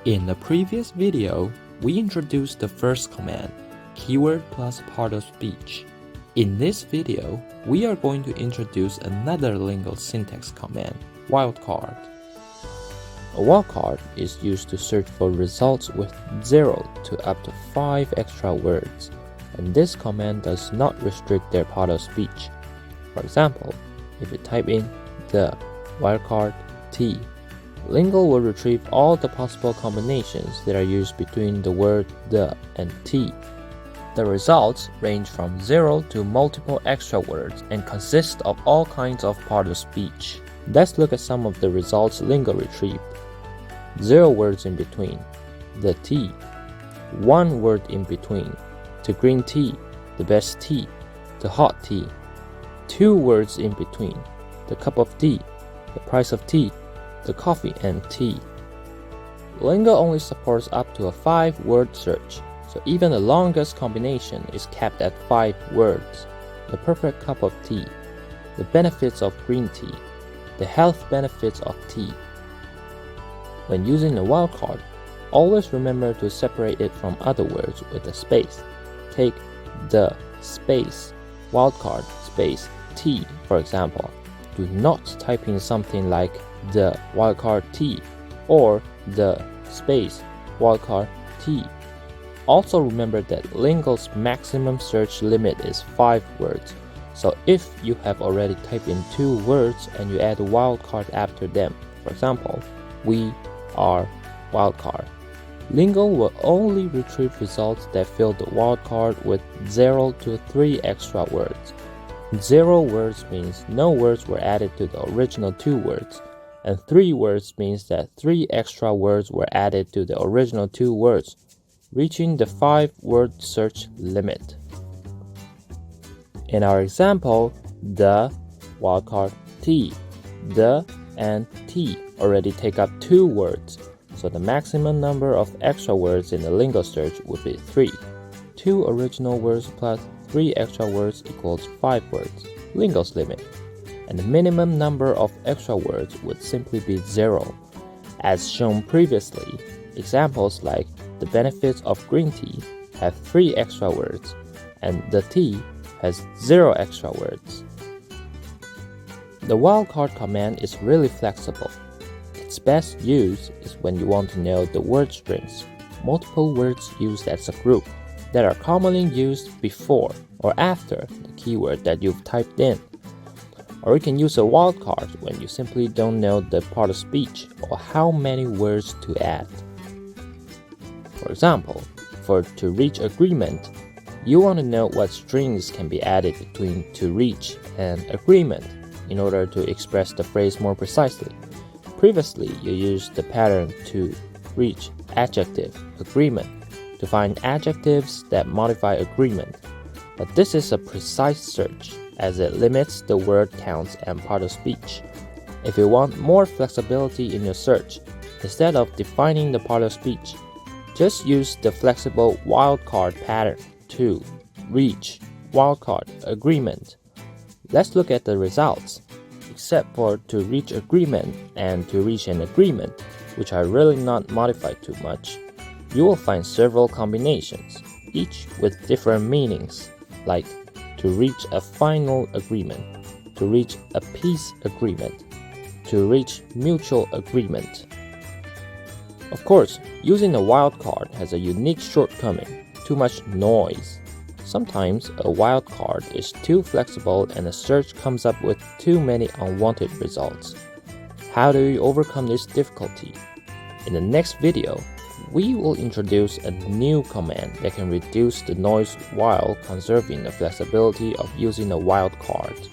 In the previous video, we introduced the first command, keyword plus part of speech. In this video, we are going to introduce another Linggle syntax command, wildcard. A wildcard is used to search for results with 0 to up to 5 extra words, and this command does not restrict their part of speech. For example, if you type in the wildcard T, Linggle will retrieve all the possible combinations that are used between the word the and T. The results range from 0 to multiple extra words and consist of all kinds of part of speech. Let's look at some of the results Linggle retrieved. 0 words in between, the tea. 1 word in between, to green tea, the best tea, to hot tea. 2 words in between, the cup of tea, the price of tea, the coffee and tea. Linggle only supports up to a 5-word search, so even the longest combination is capped at 5 words. The perfect cup of tea, the benefits of green tea, the health benefits of tea. When using a wildcard, always remember to separate it from other words with a space. Take the space wildcard space tea, for example. Do not type in something like the wildcard T or the space wildcard T. Also remember that Lingle's maximum search limit is 5 words. So if you have already typed in 2 words and you add a wildcard after them, for example, we are wildcard, Linggle will only retrieve results that fill the wildcard with 0 to 3 extra words. 0 words means no words were added to the original 2 words, and 3 words means that 3 extra words were added to the original 2 words, reaching the 5-word search limit. In our example, the wildcard T, the and T already take up 2 words, so the maximum number of extra words in the Linggle search would be 3. 2 original words plus 3 extra words equals 5 words, Lingle's limit. And the minimum number of extra words would simply be 0. As shown previously, examples like the benefits of green tea have 3 extra words, and the tea has 0 extra words. The wildcard command is really flexible. Its best use is when you want to know the word strings, multiple words used as a group, that are commonly used before or after the keyword that you've typed in. Or you can use a wildcard when you simply don't know the part of speech or how many words to add. For example, for to reach agreement, you want to know what strings can be added between to reach and agreement in order to express the phrase more precisely. Previously, you used the pattern to reach adjective agreement to find adjectives that modify agreement, but this is a precise search as it limits the word counts and part of speech. If you want more flexibility in your search, instead of defining the part of speech, just use the flexible wildcard pattern to reach wildcard agreement. Let's look at the results. Except for to reach agreement and to reach an agreement, which are really not modified too much, you will find several combinations, each with different meanings, like to reach a final agreement, to reach a peace agreement, to reach mutual agreement. Of course, using a wildcard has a unique shortcoming, too much noise. Sometimes a wildcard is too flexible and a search comes up with too many unwanted results. How do you overcome this difficulty? In the next video, we will introduce a new command that can reduce the noise while conserving the flexibility of using a wildcard.